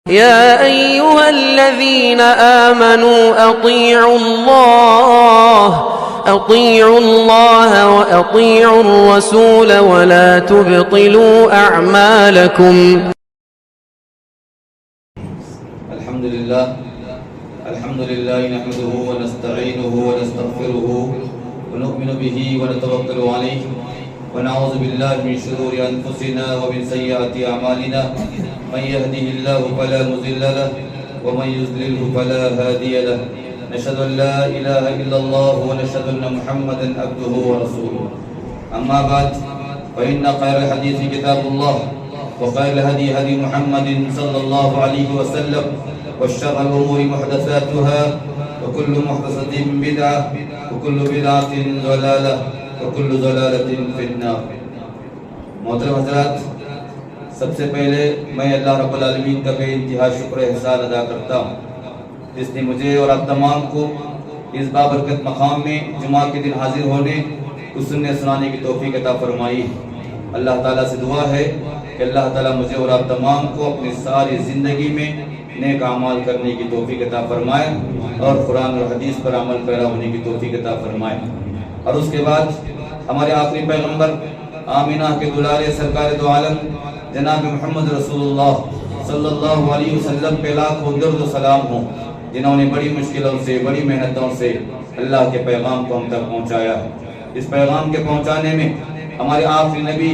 يا أيها الذين آمنوا أطيعوا الله وأطيعوا الرسول ولا تبطلوا أعمالكم. الحمد لله نحمده ونستعينه ونستغفره ونؤمن به ونتوكل عليه ونعوذ بالله من شرور أنفسنا ومن سيئات أعمالنا من يهده الله فلا مضل له ومن يضلله فلا هادي له نشهد أن لا إله إلا الله ونشهد أن محمدا عبده ورسوله أما بعد فإن خير الحديث كتاب الله وخير الهدي هدي محمد صلى الله عليه وسلم وشر الأمور محدثاتها وكل محدثة بدعة وكل بدعة ضلالة وكل ضلالة في النار. محترم حضرات، سب سے پہلے میں اللہ رب العالمین کا بے انتہا شکر احسان ادا کرتا ہوں جس نے مجھے اور آپ تمام کو اس بابرکت مقام میں جمعہ کے دن حاضر ہونے کو سننے سنانے کی توفیق عطا فرمائی. اللہ تعالیٰ سے دعا ہے کہ اللہ تعالیٰ مجھے اور آپ تمام کو اپنی ساری زندگی میں نیک اعمال کرنے کی توفیق عطا فرمائے اور قرآن اور حدیث پر عمل پیرا ہونے کی توفیق عطا فرمائے. اور اس کے بعد ہمارے آخری پیغمبر آمینہ کے دلالے سرکار دو عالم جناب محمد رسول اللہ صلی اللہ علیہ وسلم پہ لاکھوں درود و سلام ہوں، جنہوں نے بڑی مشکلوں سے بڑی محنتوں سے اللہ کے پیغام کو ہم تک پہنچایا ہے. اس پیغام کے پہنچانے میں ہمارے آخری نبی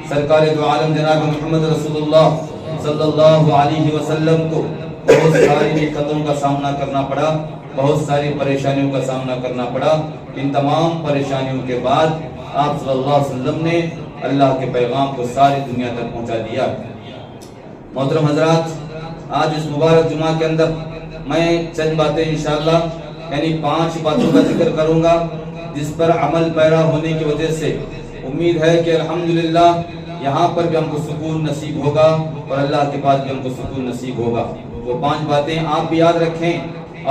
سرکار دو عالم جناب محمد رسول اللہ صلی اللہ علیہ وسلم کو بہت ساری دقتوں کا سامنا کرنا پڑا، بہت ساری پریشانیوں کا سامنا کرنا پڑا. ان تمام پریشانیوں کے بعد آپ صلی اللہ علیہ وسلم نے اللہ کے پیغام کو ساری دنیا تک پہنچا دیا. محترم حضرات، آج اس مبارک جمعہ کے اندر میں چند باتیں انشاءاللہ یعنی 5 باتوں کا ذکر کروں گا جس پر عمل پیرا ہونے کی وجہ سے امید ہے کہ الحمدللہ یہاں پر بھی ہم کو سکون نصیب ہوگا اور اللہ کے پاس بھی ہم کو سکون نصیب ہوگا. وہ 5 باتیں آپ بھی یاد رکھیں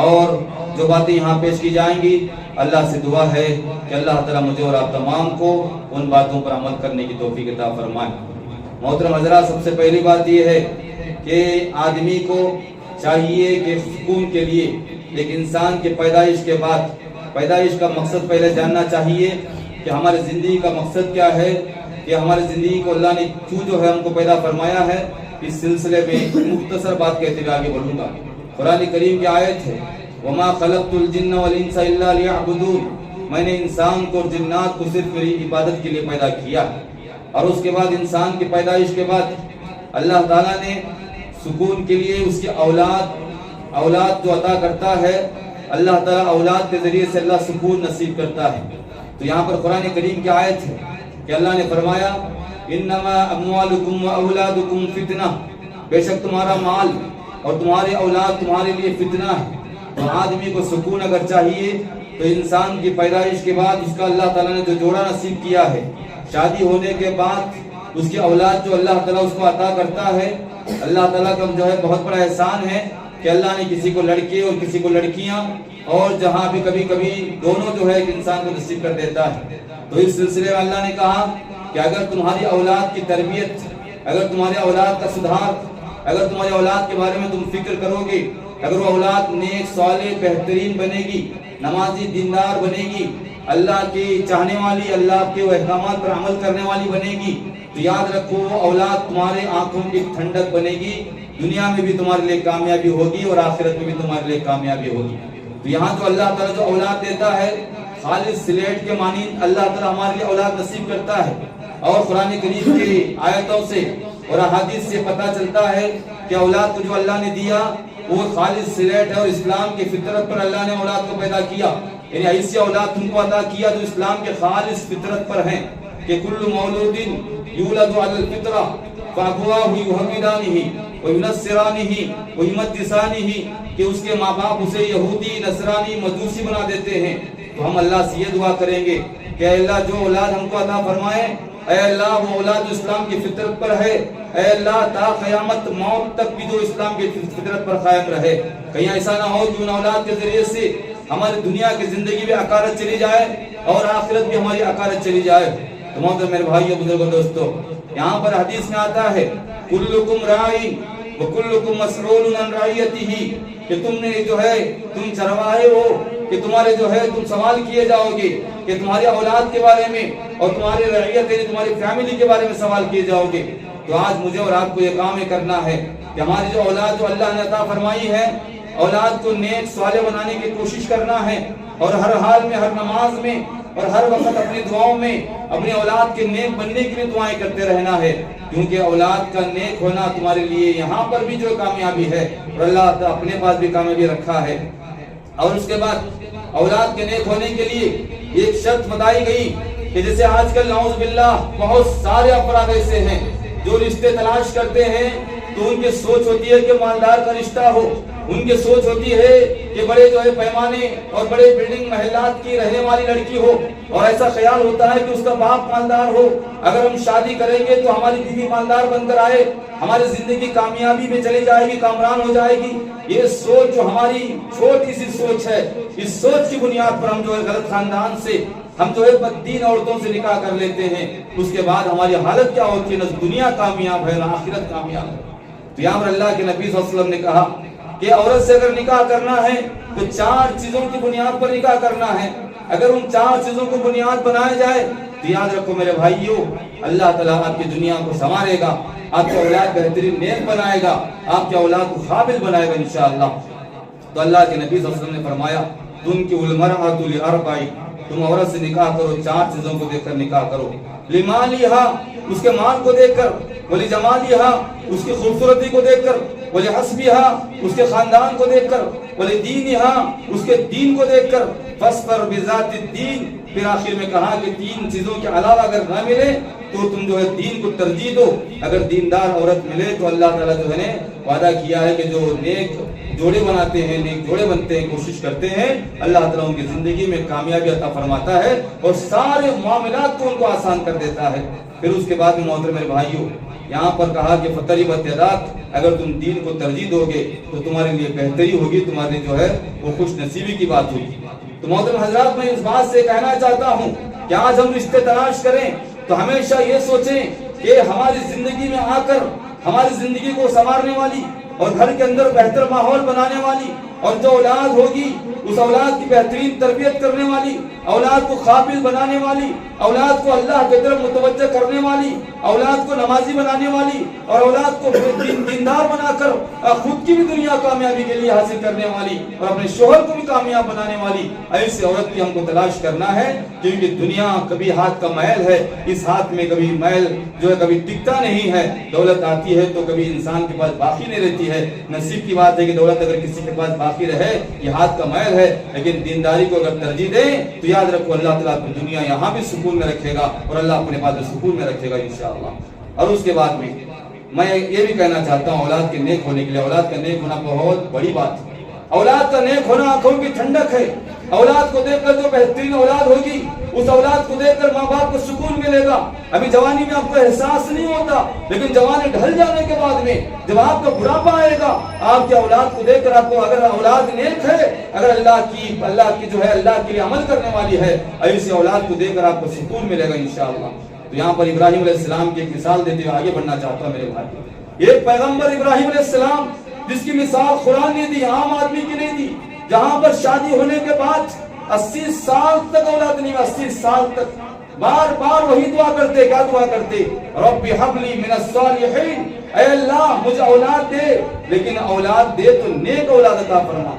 اور جو باتیں یہاں پیش کی جائیں گی اللہ سے دعا ہے کہ اللہ تعالیٰ مجھے اور آپ تمام کو ان باتوں پر عمل کرنے کی توفیق عطا فرمائے. محترم حضرات، سب سے پہلی بات یہ ہے کہ آدمی کو چاہیے کہ سکون کے لیے ایک انسان کے پیدائش کے بعد پیدائش کا مقصد پہلے جاننا چاہیے کہ ہماری زندگی کا مقصد کیا ہے، کہ ہماری زندگی کو اللہ نے کیوں جو ہے ہم کو پیدا فرمایا ہے. اس سلسلے میں مختصر بات کہتے ہوئے آگے بڑھوں گا. قرآن کریم کی آیت ہے وَمَا خَلَقْتُ الْجِنَّ وَالْإِنسَ إِلَّا لِيَعْبُدُونَ، میں نے انسان کو اور جنات کو صرف میری عبادت کے لیے پیدا کیا. اور اس کے بعد انسان کی پیدائش کے بعد اللہ تعالیٰ نے سکون کے لیے اس کی اولاد جو عطا کرتا ہے، اللہ تعالیٰ اولاد کے ذریعے سے اللہ سکون نصیب کرتا ہے. تو یہاں پر قرآن کریم کی آیت ہے کہ اللہ نے فرمایا انما اموالکم واولادکم فتنہ، بے شک تمہارا مال اور تمہارے اولاد تمہارے لیے فتنہ ہے. تو آدمی کو سکون اگر چاہیے تو انسان کی پیدائش کے بعد اس کا اللہ تعالیٰ نے جو جوڑا نصیب کیا ہے، شادی ہونے کے بعد اس کی اولاد جو اللہ تعالیٰ اس کو عطا کرتا ہے، اللہ تعالیٰ کا جو ہے بہت بڑا احسان ہے کہ اللہ نے کسی کو لڑکے اور کسی کو لڑکیاں اور جہاں بھی کبھی کبھی دونوں جو ہے ایک انسان کو نصیب کر دیتا ہے. تو اس سلسلے میں اللہ نے کہا کہ اگر تمہاری اولاد کی تربیت، اگر تمہاری اولاد کا سدھار، اگر تمہاری اولاد کے بارے میں تم فکر کرو گے، اگر وہ اولاد نیک صالح بہترین بنے گی، نمازی دیندار بنے گی، اللہ کی چاہنے والی، اللہ کے احکامات پر عمل کرنے والی بنے گی، تو یاد رکھو وہ اولاد تمہارے آنکھوں کی ٹھنڈک بنے گی. دنیا میں بھی تمہارے لیے کامیابی ہوگی اور آخرت میں بھی تمہارے لیے کامیابی ہوگی. تو یہاں تو اللہ تعالیٰ جو اولاد دیتا ہے خالص سلیٹ کے مانند اللہ تعالیٰ ہمارے لیے اولاد نصیب کرتا ہے. اور قرآن کریم کی آیتوں سے اور احادیث سے پتہ چلتا ہے کہ اولاد کو جو اللہ نے دیا وہ خالص سلیٹ ہے اور اسلام کی فطرت پر اللہ نے اولاد کو پیدا کیا. یعنی ایسی اولاد تم کو عطا کیا جو اسلام کے خالص فطرت پر ہیں کہ کل مولود یولد علی الفطرہ فابواہ یحودانہ وینصرانہ ویمجسانہ، کہ اس کے ماں باپ اسے یہودی، نصرانی، مجوسی بنا دیتے ہیں. تو ہم اللہ سے یہ دعا کریں گے کہ اے اللہ جو اولاد ہم کو عطا فرمائے، اے اللہ وہ اولاد جو اسلام کی فطرت پر ہے، اے اللہ تا قیامت موت تک بھی جو اسلام کی فطرت پر قائم رہے. کہیں ایسا نہ ہو کہ ان اولاد کے ذریعے سے ہماری دنیا کی زندگی بھی عقارت چلی جائے اور آخرت بھی ہماری عقارت چلی جائے. تو محترم میرے بھائیو، بزرگوں، دوستو، یہاں پر حدیث میں آتا ہے کلکم راعی وَكُلُّكُمْ مَسْئُولٌ عَنْ رَعِيَّتِهِ کہ تم نے جو ہے تم چرواہے ہو کہ تمہارے جو ہے تم سوال کیے جاؤ گے کہ تمہاری اولاد کے بارے میں اور تمہاری رعیت یعنی تمہاری فیملی کے بارے میں سوال کیے جاؤ گے. تو آج مجھے اور آپ کو یہ کام کرنا ہے کہ ہماری جو اولاد جو اللہ نے عطا فرمائی ہے اولاد کو نیک صالح بنانے کی کوشش کرنا ہے اور ہر حال میں ہر نماز میں اور ہر وقت اپنی دعاؤں میں اپنی اولاد کے نیک بننے کے لیے دعائیں کرتے رہنا ہے کیونکہ اولاد کا نیک ہونا تمہارے لیے یہاں پر بھی جو کامیابی ہے اور اللہ اپنے پاس بھی کامیابی رکھا ہے. اور اس کے بعد اولاد کے نیک ہونے کے لیے ایک شرط بتائی گئی کہ جیسے آج کل نعوذ باللہ بہت سارے افراد ایسے ہیں جو رشتے تلاش کرتے ہیں تو ان کی سوچ ہوتی ہے کہ مالدار کا رشتہ ہو, ان کی سوچ ہوتی ہے کہ بڑے جو ہے پیمانے اور بڑے بلڈنگ محلات کی رہنے والی لڑکی ہو اور ایسا خیال ہوتا ہے کہ اس کا باپ مالدار ہو, اگر ہم شادی کریں گے تو ہماری بیوی مالدار بن کر آئے, ہماری زندگی کامیابی میں چلی جائے گی, کامران ہو جائے گی. یہ سوچ جو ہماری چھوٹی سی سوچ ہے, اس سوچ کی بنیاد پر ہم جو ہے غلط خاندان سے ہم جو ہے بددین عورتوں سے نکاح کر لیتے ہیں. اس کے بعد ہماری حالت کیا ہوتی ہے, نہ دنیا کامیاب ہے نہ آخرت کامیاب ہے. تو یہاں پر اللہ کے نبی صلی اللہ علیہ وسلم نے کہا کہ عورت سے اگر نکاح کرنا ہے تو 4 چیزوں کی بنیاد پر نکاح کرنا ہے. اگر ان 4 چیزوں کو بنیاد بنایا جائے تو یاد رکھو میرے بھائیوں, اللہ تعالیٰ آپ کی دنیا کو سنوارے گا, آپ کی اولاد بہترین نیک بنائے گا, آپ کی اولاد کو قابل بنائے گا انشاءاللہ. تو اللہ کے نبی صلی اللہ علیہ وسلم نے فرمایا تنکح المرأة لأربع, تم عورت سے نکاح کرو 4 چیزوں کو دیکھ کر نکاح کرو. لمالہا, اس کے مال کو دیکھ کر, ولجمالہا, اس کی خوبصورتی کو دیکھ کر, ولحسبہا, اس کے خاندان کو دیکھ کر, ولدینہا, اس کے دین کو دیکھ کر, فاصبر بذات الدین. پھر آخر میں کہا کہ 3 چیزوں کے علاوہ اگر نہ ملے تو تم جو ہے دین کو ترجیح دو. اگر دیندار عورت ملے تو اللہ تعالیٰ جو ہے نے وعدہ کیا ہے کہ جو نیک جوڑے بناتے ہیں, نیک جوڑے بنتے ہیں, کوشش کرتے ہیں, اللہ تعالیٰ ان کی زندگی میں کامیابی عطا فرماتا ہے اور سارے معاملات کو ان کو آسان کر دیتا ہے. پھر اس کے بعد میں محترم میرے بھائیوں یہاں پر کہا کہ فطریبت یداک, اگر تم دین کو ترجیح دو گے تو تمہارے لیے بہتری ہوگی, تمہارے جو ہے وہ خوش نصیبی کی بات ہوگی. تو محترم حضرات میں اس بات سے کہنا چاہتا ہوں کہ آج ہم رشتے تلاش کریں تو ہمیشہ یہ سوچیں کہ ہماری زندگی میں آ کر ہماری زندگی کو سنوارنے والی اور گھر کے اندر بہتر ماحول بنانے والی اور جو اولاد ہوگی اس اولاد کی بہترین تربیت کرنے والی, اولاد کو قابل بنانے والی, اولاد کو اللہ کی طرف متوجہ کرنے والی, اولاد کو نمازی بنانے والی اور اولاد کو دیندار بنا کر خود کی بھی دنیا کامیابی کے لیے حاصل کرنے والی اور اپنے شوہر کو بھی کامیاب بنانے والی ایسی عورت کی ہم کو تلاش کرنا ہے. کیونکہ دنیا کبھی ہاتھ کا محل ہے, اس ہاتھ میں کبھی محل جو ہے کبھی ٹکتا نہیں ہے. دولت آتی ہے تو کبھی انسان کے پاس باقی نہیں رہتی ہے. نصیب کی بات ہے کہ دولت اگر کسی کے پاس باقی رہے یہ ہاتھ کا محل ہے, لیکن دینداری کو اگر ترجیح دیں تو یاد رکھو اللہ تعالیٰ اپنی دنیا یہاں بھی سکون میں رکھے گا اور اللہ اپنے پاس بھی سکون میں رکھے گا انشاءاللہ. اور اس کے بعد میں یہ بھی کہنا چاہتا ہوں اولاد کے نیک ہونے کے لیے, اولاد کا نیک ہونا بہت بڑی بات ہے. اولاد کا نیک ہونا آنکھوں کی ٹھنڈک ہے. اولاد کو دیکھ کر جو بہترین اولاد ہوگی اس اولاد کو دیکھ کر ماں باپ کو سکون ملے گا. ابھی جوانی میں آپ کو احساس نہیں ہوتا, لیکن جوانی ڈھل جانے کے بعد میں جب آپ کا بڑھاپا آئے گا آپ کی اولاد کو دیکھ کر آپ کو, اگر اولاد نیک ہے, اگر اللہ کی جو ہے اللہ کے لیے عمل کرنے والی ہے, ایسی اولاد کو دیکھ کر آپ کو سکون ملے گا انشاءاللہ. تو یہاں پر ابراہیم علیہ السلام کی ایک مثال دیتے ہوئے آگے بڑھنا چاہتا ہوں میرے بھائی. ایک پیغمبر ابراہیم علیہ السلام جس کی مثال قرآن نے دی, عام آدمی کی نہیں دی, جہاں پر شادی ہونے کے بعد 80 سال تک اولاد نہیں, 80 سال تک بار بار وہی دعا کرتے. کیا دعا کرتے؟ رب حب لی من الصالحین, اے اللہ مجھے اولاد دے, لیکن اولاد دے تو نیک اولاد عطا فرما.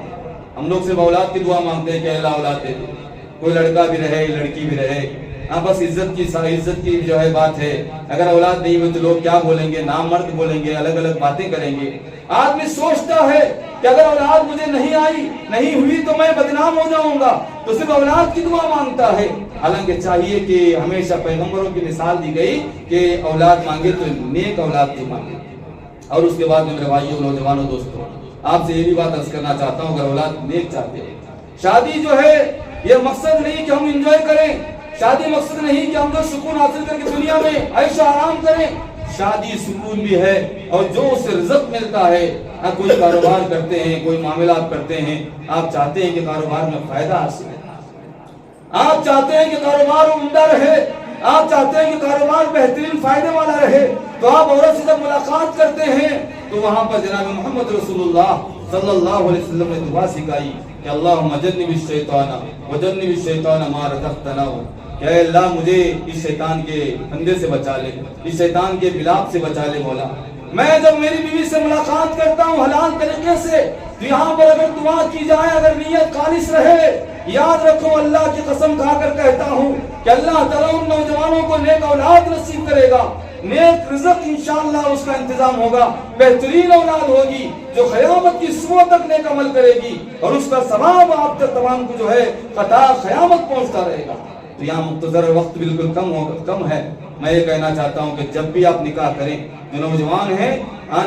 ہم لوگ صرف اولاد کی دعا مانگتے ہیں کہ اللہ اولاد دے دے, کوئی لڑکا بھی رہے لڑکی بھی رہے, ہاں بس عزت کی جو ہے بات ہے. اگر اولاد نہیں ہوئی تو لوگ کیا بولیں گے, نامرد بولیں گے, الگ الگ باتیں کریں گے. آدمی سوچتا ہے کہ اگر اولاد مجھے نہیں آئی نہیں ہوئی تو میں بدنام ہو جاؤں گا, تو صرف اولاد کی دعا مانگتا ہے. حالانکہ چاہیے کہ ہمیشہ پیغمبروں کی مثال دی گئی کہ اولاد مانگے تو نیک اولاد کی مانگے. اور اس کے بعد میرے بھائیوں, نوجوانوں, دوستوں, آپ سے یہ بھی بات عرض کرنا چاہتا ہوں, اگر اولاد نیک چاہتے ہیں, شادی جو ہے یہ مقصد نہیں کہ ہم انجوائے کریں, شادی مقصد نہیں کہ ہم جو سکون حاصل کر کے دنیا میں عیش و آرام کریں. شادی سکون بھی ہے اور جو اسے رزق ملتا ہے. کوئی کاروبار کرتے ہیں, کوئی معاملات کرتے ہیں, آپ چاہتے ہیں کہ کاروبار میں فائدہ حاصل ہے, آپ چاہتے ہیں کہ کاروبار عمدہ رہے, آپ چاہتے ہیں کہ کاروبار بہترین فائدے والا رہے, تو آپ عورت سے جب ملاقات کرتے ہیں تو وہاں پر جناب محمد رسول اللہ صلی اللہ علیہ وسلم نے دعا سکھائی کہ اللہم جنب الشیطان وجنب الشیطان ما رزقتنا، کہ اے اللہ مجھے اس شیطان کے پھندے سے بچا لے، اس شیطان کے بلاپ سے بچا لے مولا۔ میں جب میری بیوی سے ملاقات کرتا ہوں حلال طریقے سے تو یہاں پر اگر دعا کی جائے، اگر نیت خالص رہے، یاد رکھو اللہ کی قسم کھا کر کہتا ہوں کہ اللہ تعالیٰ ان نوجوانوں کو نیک اولاد نصیب کرے گا، نیک رزق انشاءاللہ اس کا انتظام ہوگا، بہترین اولاد ہوگی جو قیامت کی صبح تک نیک عمل کرے گی اور اس کا ثواب آپ تک تمام کو جو ہے قطع قیامت پہنچتا رہے گا۔ تو یہاں مختصر وقت بالکل کم ہے، میں یہ کہنا چاہتا ہوں کہ جب بھی آپ نکاح کریں، جو نوجوان ہیں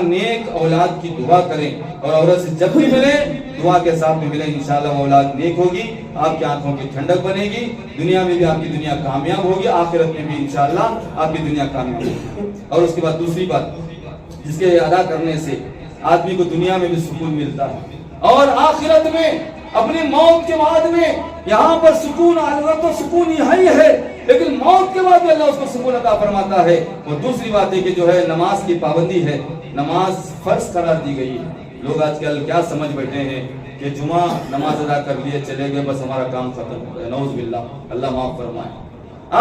نیک اولاد کی دعا کریں، اور عورت سے جب بھی ملیں دعا کے ساتھ میں ملیں، انشاءاللہ وہ اولاد نیک ہوگی، آپ کی آنکھوں کی ٹھنڈک بنے گی، دنیا میں بھی آپ کی دنیا کامیاب ہوگی، آخرت میں بھی انشاءاللہ آپ کی دنیا کامیاب ہوگی۔ اور اس کے بعد دوسری بات جس کے ادا کرنے سے آدمی کو دنیا میں بھی سکون ملتا ہے اور آخرت میں اپنی موت کے بعد میں یہاں پر سکون، حضرت تو سکون یہی ہے لیکن موت کے بعد بھی اللہ اس کو سکون عطا فرماتا ہے۔ اور دوسری بات ہے کہ جو ہے نماز کی پابندی ہے، نماز فرض قرار دی گئی ہے۔ لوگ آج کل کیا سمجھ بیٹھے ہیں کہ جمعہ نماز ادا کر لیے چلے گئے بس ہمارا کام ختم ہو گیا، نعوذ باللہ، اللہ معاف فرمائے۔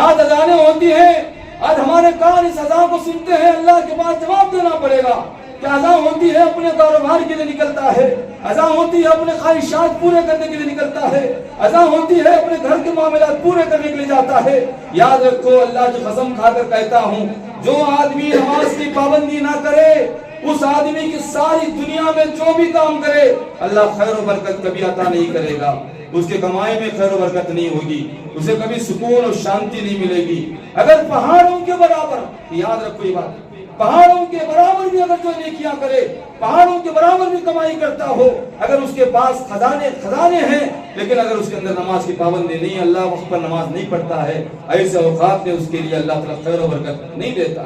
آج اذانیں ہوتی ہیں، آج ہمارے کان اس اذان کو سنتے ہیں، اللہ کے پاس جواب دینا پڑے گا کہ اذان ہوتی ہے اپنے کاروبار کے لیے نکلتا ہے، اذان ہوتی ہے اپنے خواہشات پورے کرنے کے لیے نکلتا ہے، اذان ہوتی ہے اپنے گھر کے معاملات پورے کرنے کے لیے جاتا ہے۔ یاد رکھو اللہ کی قسم کھا کر کہتا ہوں، جو آدمی نماز کی پابندی نہ کرے اس آدمی کی ساری دنیا میں جو بھی کام کرے اللہ خیر و برکت کبھی عطا نہیں کرے گا، اس کے کمائی میں خیر و برکت نہیں ہوگی، اسے کبھی سکون اور شانتی نہیں ملے گی۔ اگر پہاڑوں کے برابر، یاد رکھو یہ بات، پہاڑوں کے برابر بھی اگر جو نیکیاں کرے، پہاڑوں کے برابر بھی کمائی کرتا ہو، اگر اس کے پاس خزانے ہیں لیکن اگر اس کے اندر نماز کی پابندی نہیں، اللہ وقت پر نماز نہیں پڑھتا ہے، ایسے اوقات میں اس کے لیے اللہ تعالیٰ خیر و برکت نہیں دیتا۔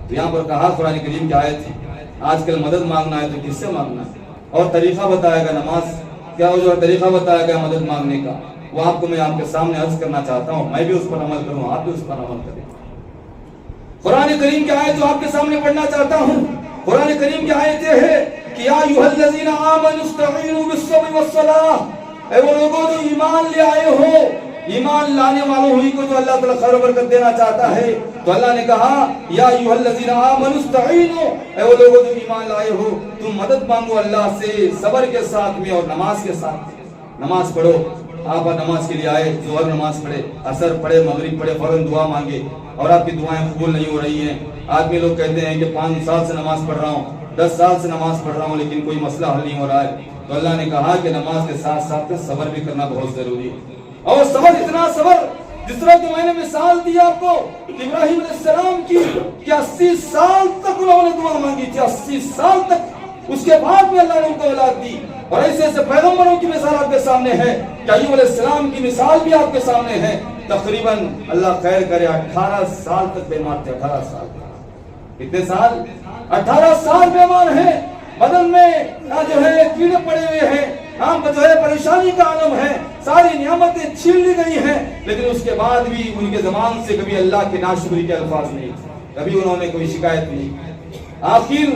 تو یہاں پر کہا قرآن کریم کی آیت تھی، آج کل مدد مانگنا ہے تو کس سے مانگنا ہے، اور طریقہ بتایا گیا نماز کیا وہ جو طریقہ بتایا گیا مدد مانگنے کا، وہ آپ کو میں آپ کے سامنے عرض کرنا چاہتا ہوں، میں بھی اس پر عمل کروں، آپ بھی اس پر عمل کریں۔ قرآن کریم کی آیت جو آپ کے سامنے پڑھنا چاہتا ہوں، قرآن کریم کی آیت یہ ہے کہ یا ایھا الذین آمنوا استعینوا بالصبر والصلاۃ، اے وہ لوگوں جو ایمان لے آئے ہو، ایمان لانے والوں ہی کو جو اللہ تعالیٰ خیر و برکت دینا چاہتا ہے، تو اللہ نے کہا یا ایھا الذین آمنوا استعینوا، اے وہ لوگوں جو ایمان لائے ہو تم مدد مانگو اللہ سے صبر کے ساتھ میں اور نماز کے ساتھ۔ نماز پڑھو، آپ نماز کے لیے آئے، ظہر نماز پڑھے، عصر پڑھے، مغرب پڑھے، فوراً دعا مانگے اور آپ کی دعائیں قبول نہیں ہو رہی ہیں۔ آدمی لوگ کہتے ہیں کہ 5 سال سے نماز پڑھ رہا ہوں، 10 سال سے نماز پڑھ رہا ہوں لیکن کوئی مسئلہ حل نہیں ہو رہا ہے، تو اللہ نے کہا کہ نماز کے ساتھ ساتھ صبر بھی کرنا بہت ضروری ہے۔ اور صبر اتنا صبر جس طرح کہ میں نے مثال دی آپ کو ابراہیم علیہ السلام کی کہ 80 سال تک انہوں نے دعا مانگی تھی، 80 سال تک، اس کے بعد میں اللہ نے ان کو اولاد دی۔ اور ایسے ایسے پیغمبروں کی مثال آپ کے سامنے ہے کہ ایوب علیہ السلام کی مثال بھی آپ کے سامنے ہے، تقریباً اللہ خیر کرے 18 سال تک بیمار تھے، 18 سال۔ کتنے سال؟ 18 سال بیمار ہیں، بدن میں جو ہے کیڑے پڑے ہوئے ہیں، جو ہے پریشانی کا عالم ہے، ساری نعمتیں چھین لی گئی ہیں، لیکن اس کے بعد بھی ان کے زبان سے کبھی اللہ کے ناشکری کے الفاظ نہیں، کبھی انہوں نے کوئی شکایت نہیں۔ آخر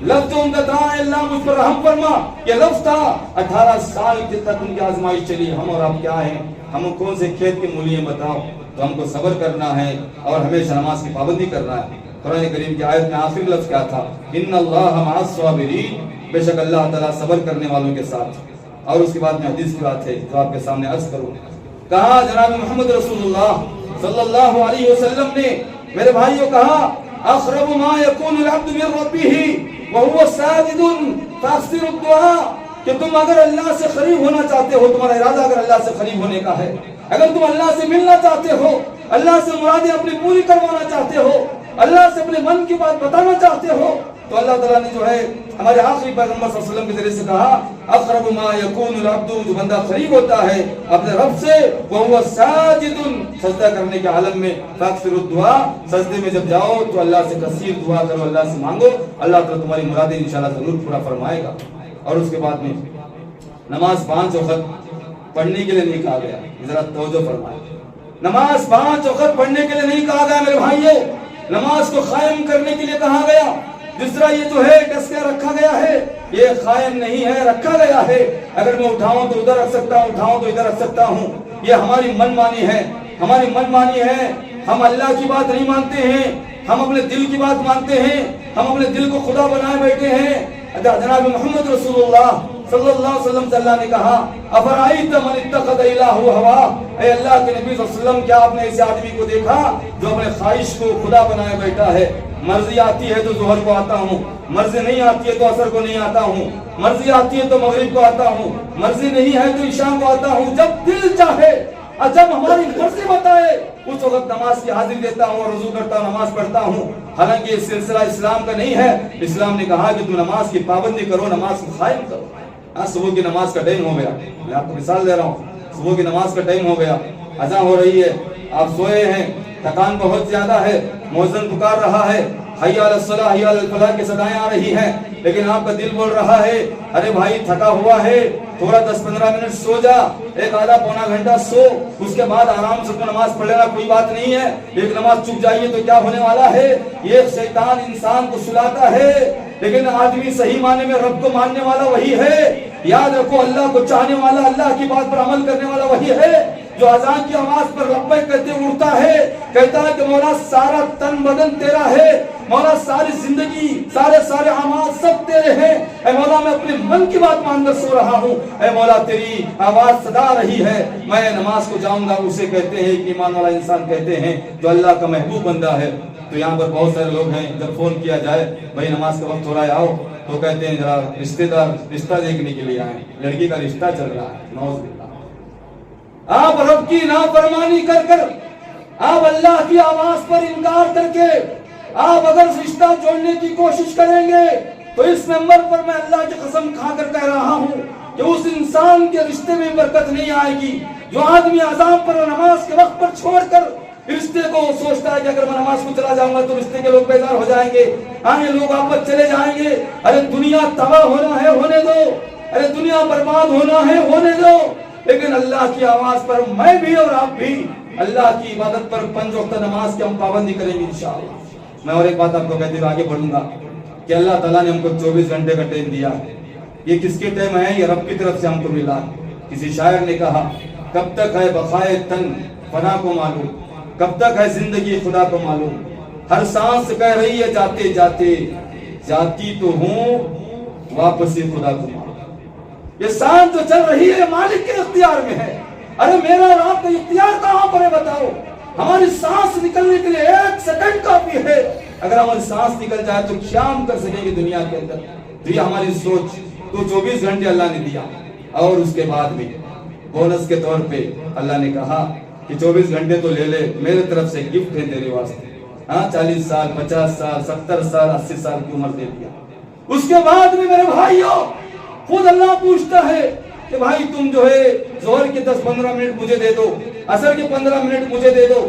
لفظ ان کا تھا اللہ مجھ پر رحم فرما، یہ لفظ تھا 18 سال تک ان کی آزمائش چلی۔ ہم اور آپ کیا ہیں؟ ہم کون سے کھیت کی مولی ہیں بتاؤ؟ تو ہم کو صبر کرنا ہے اور ہمیشہ نماز کی پابندی کرنا ہے۔ قرآن کریم کی آیت میں آخری لفظ کیا تھا؟ ان اللہ مع الصابرین، بے شک اللہ تعالیٰ صبر کرنے والوں کے ساتھ۔ اور اس کے بعد میں حدیث کی بات ہے جو آپ کے سامنے عرض کروں، کہا جناب محمد رسول اللہ صلی اللہ علیہ وسلم نے، میرے بھائیوں، کہا اقرب ما یکون العبد من ربہ وهو ساجد فاکثروا الدعاء، کہ تم اگر اللہ سے قریب ہونا چاہتے ہو، تمہارا ارادہ اگر اللہ سے قریب ہونے کا ہے، اگر تم اللہ سے ملنا چاہتے ہو، اللہ سے مرادیں اپنی پوری کروانا چاہتے ہو، اللہ سے اپنے من کی بات بتانا چاہتے ہو، تو اللہ تعالیٰ نے جو ہے ہمارے آخری پیغمبر صلی اللہ علیہ وسلم کے ذریعے سے کہا اقرب ما یکون العبد، جو بندہ قریب ہوتا ہے اپنے رب سے، وهو ساجد، سجدہ کرنے کے عالم میں، فاکثروا الدعاء، سجدے میں جب جاؤ تو اللہ سے کثیر دعا کرو، اللہ سے مانگو، اللہ تعالیٰ تمہاری مرادیں انشاءاللہ ضرور پورا فرمائے گا۔ اور اس کے بعد میں نماز 5 وقت پڑھنے کے لیے نہیں کہا گیا، ذرا توجہ فرمائیں، نماز 5 وقت پڑھنے کے لیے نہیں کہا گیا میرے بھائیوں، نماز کو قائم کرنے کے لیے کہا گیا. جس طرح یہ جو ہے کس کے رکھا گیا ہے یہ قائم نہیں ہے, رکھا گیا ہے. اگر میں اٹھاؤں تو ادھر رکھ سکتا ہوں, اٹھاؤں تو ادھر رکھ سکتا ہوں. یہ ہماری من مانی ہے, ہماری من مانی ہے. ہم اللہ کی بات نہیں مانتے ہیں, ہم اپنے دل کی بات مانتے ہیں. ہم اپنے دل کو خدا بنائے بیٹھے ہیں. جناب محمد رسول اللہ صلی اللہ علیہ وسلم سے اللہ نے کہا افرائیت من اتخذ الہ ہوا, اے اللہ کے نبی صلی اللہ علیہ وسلم کیا آپ نے ایسے آدمی کو دیکھا جو اپنے خواہش کو خدا بنائے بیٹھا ہے. مرضی آتی ہے تو ظہر کو آتا ہوں, مرضی نہیں آتی ہے تو عصر کو نہیں آتا ہوں, مرضی آتی ہے تو مغرب کو آتا ہوں, مرضی نہیں ہے تو عشاء کو آتا ہوں. جب دل چاہے اور جب ہماری مرضی بتائے اس وقت نماز کی حاضری دیتا ہوں اور رضو کرتا ہوں, نماز پڑھتا ہوں. حالانکہ یہ سلسلہ اسلام کا نہیں ہے. اسلام نے کہا کہ تم نماز کی پابندی کرو, نماز کو قائم کرو. صبح کی نماز کا ٹائم ہو گیا, میں آپ کو مثال دے رہا ہوں. صبح کی نماز کا ٹائم ہو گیا, اذان ہو رہی ہے, آپ سوئے ہیں, تھکان بہت زیادہ ہے, مؤذن پکار رہا ہے, حی علی الصلاۃ حی علی الفلاح کی صدائیں آ رہی ہیں, لیکن آپ کا دل بول رہا ہے ارے بھائی تھکا ہوا ہے, تھوڑا 10-15 منٹ سو جا, ایک آدھا پونا گھنٹہ سو, اس کے بعد آرام سے تو نماز پڑھ لینا, کوئی بات نہیں ہے. ایک نماز چک جائیے تو کیا ہونے والا ہے. یہ شیطان انسان کو سلاتا ہے, لیکن آدمی صحیح معنی میں رب کو ماننے والا وہی ہے. یاد رکھو اللہ کو چاہنے والا, اللہ کی بات پر عمل کرنے والا وہی ہے جو اذان کی آواز پر لبیک کہتے اڑتا ہے, کہتا ہے کہ مولا سارا تن بدن تیرا ہے, مولا ساری زندگی سارے اعمال سب تیرے ہیں. اے مولا میں اپنے من کی بات مان کر سو رہا ہوں, اے مولا تیری آواز صدا رہی ہے, میں نماز کو جاؤں گا. اسے کہتے ہیں کہ ایمان والا انسان کہتے ہیں جو اللہ کا محبوب بندہ ہے. تو یہاں پر بہت سارے لوگ ہیں, جب فون کیا جائے بھائی نماز کا وقت ہو رہا ہے آؤ, تو کہتے ہیں ذرا رشتہ دیکھنے کے لیے آئے, لڑکی کا رشتہ چل رہا ہے. نعوذ باللہ. آپ رب کی نافرمانی کر کر, آپ اللہ کی آواز پر انکار کر کے آپ اگر رشتہ جوڑنے کی کوشش کریں گے تو اس نمبر پر میں اللہ کی قسم کھا کر کہہ رہا ہوں کہ اس انسان کے رشتے میں برکت نہیں آئے گی. جو آدمی اذان پر اور نماز کے وقت پر چھوڑ کر رشتے کو سوچتا ہے کہ اگر میں نماز کو چلا جاؤں گا تو رشتے کے لوگ بیزار ہو جائیں گے, آگے لوگ آپس چلے جائیں گے. ارے دنیا تباہ ہونا ہے ہونے دو, ارے دنیا برباد ہونا ہے ہونے دو, لیکن اللہ کی آواز پر میں بھی اور آپ بھی اللہ کی عبادت پر 5 وقت نماز کی ہم پابندی کریں گے انشاءاللہ. میں اور ایک بات آپ کو کہتے ہوئے آگے بڑھوں گا کہ اللہ تعالیٰ نے ہم کو 24 گھنٹے کا ٹائم دیا ہے. یہ کس کے ٹائم ہے؟ یہ رب کی طرف سے ہم کو ملا. کسی شاعر نے کہا کب تک ہے بقائے تن فنا کو معلوم, کب تک ہے زندگی خدا کو معلوم, ہر سانس کہہ رہی ہے جاتے جاتے جاتی تو ہوں واپسی خدا کو معلوم. یہ سانس جو چل رہی ہے مالک کے اختیار میں ہے. ارے میرا اور آپ کا اختیار کہاں پر ہے بتاؤ. ہماری سانس نکلنے کے لیے 1 سیکنڈ کافی ہے. اگر ہماری سانس نکل جائے تو کیا ہم کر سکیں گے دنیا کے اندر. تو یہ ہماری سوچ تو 24 گھنٹے اللہ نے دیا, اور اس کے بعد بھی بونس کے طور پہ اللہ نے کہا کہ 24 گھنٹے تو لے لے, میرے طرف سے گفٹ ہے تیرے واسطے. 40 سال 50 سال 70 سال 80 سال کی عمر دے دیا. اس کے بعد بھی میرے بھائیوں خود اللہ پوچھتا ہے کہ بھائی تم جو ہے ظہر کے 10-15 منٹ مجھے دے دو, عصر کے 15 منٹ مجھے دے دو,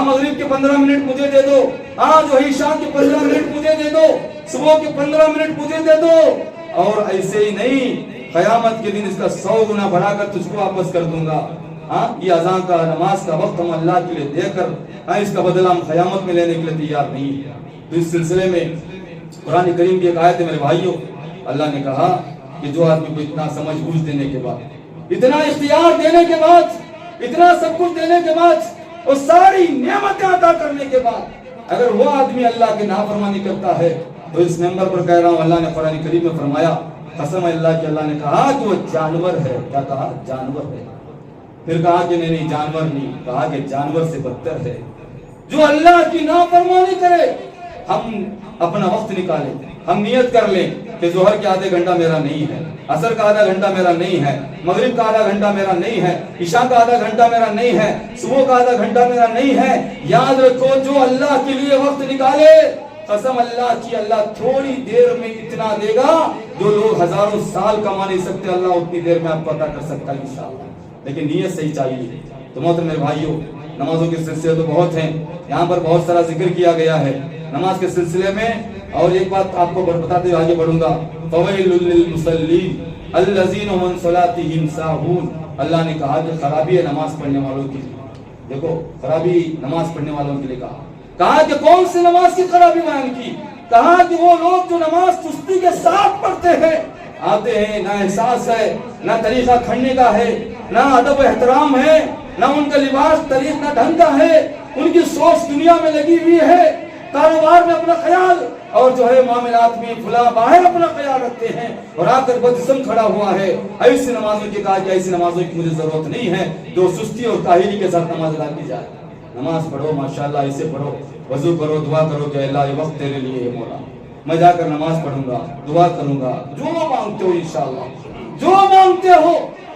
مغرب کے 15 منٹ مجھے دے دو, جو ہے عشاء کے 15 منٹ مجھے دے دو, صبح کے 15 منٹ مجھے دے دو. اور ایسے ہی نہیں, قیامت کے دن اس کا 100 گنا بڑھا کر تجھ کو واپس کر دوں گا. یہ اذان کا نماز کا وقت ہم اللہ کے لیے دے کر اس کا بدلہ ہم قیامت میں لینے کے لیے تیار نہیں. تو اس سلسلے میں قرآن کریم کی ایک آیت ہے میرے بھائیوں, اللہ نے کہا کہ جو آدمی کو اتنا سمجھ بوجھ دینے کے بعد, اتنا اختیار دینے کے بعد, اتنا سب کچھ دینے کے بعد اور ساری نعمتیں عطا کرنے کے بعد اگر وہ آدمی اللہ کی نافرمانی کرتا ہے تو اس ممبر پر کہہ رہا ہوں اللہ نے قرآن کریم میں فرمایا قسم اللہ کی, اللہ نے کہا کہ وہ جانور ہے. کیا کہا؟ جانور ہے. پھر کہا کہ نہیں جانور نہیں, کہا کہ جانور سے بدتر ہے جو اللہ کی نافرمانی کرے. ہم اپنا وقت نکالیں, ہم نیت کر لیں کہ ظہر کے آدھے گھنٹہ میرا نہیں ہے, عصر کا آدھا گھنٹہ میرا نہیں ہے, مغرب کا آدھا گھنٹہ میرا نہیں ہے, عشاء کا آدھا گھنٹہ میرا نہیں ہے, صبح کا آدھا گھنٹہ میرا نہیں ہے. یاد رکھو جو اللہ کے لیے وقت نکالے قسم اللہ کی, اللہ تھوڑی دیر میں اتنا دے گا جو لوگ ہزاروں سال کما نہیں سکتے, اللہ اتنی دیر میں آپ کو عطا کر سکتا ہے انشاءاللہ. لیکن نیت صحیح چاہیے. تو محترم میرے بھائیوں, نمازوں کے سلسلے تو بہت ہیں, یہاں پر بہت سارا ذکر کیا گیا ہے نماز کے سلسلے میں. اور ایک بات آپ کو بتاتے ہوئے آگے بڑھوں گا, فویل للمصلین الذین هم عن صلاتهم ساہون. اللہ نے کہا کہ خرابی ہے نماز پڑھنے والوں کی. دیکھو خرابی نماز پڑھنے والوں کے لیے کہا, کہا کہ کون سی نماز کی خرابی بیان کی؟ کہا کہ وہ لوگ جو نماز سستی کے ساتھ پڑھتے ہیں، آتے ہیں نہ احساس ہے، نہ طریقہ کھڑنے کا ہے، نہ ادب و احترام ہے، نہ ان کا لباس طریق نہ ڈھنگ کا ہے، ان کی سوچ دنیا میں لگی ہوئی ہے، کاروبار میں اپنا خیال اور جو ہے معاملات میں فلاں باہر اپنا خیال رکھتے ہیں، اور آ کر بدجسم کھڑا ہوا ہے۔ ایسی نمازوں کی کہا کہ ایسی نمازوں کی مجھے ضرورت نہیں ہے جو سستی اور کاہلی کے ساتھ نماز ادا کی جائے۔ نماز پڑھو ماشاءاللہ، اسے پڑھو، وضو کرو، دعا کرو کہ اللہ یہ وقت تیرے لیے ہے مولا، میں جا کر نماز پڑھوں گا، دعا کروں گا، جو مانگتے ہو انشاءاللہ، جو مانگتے ہو۔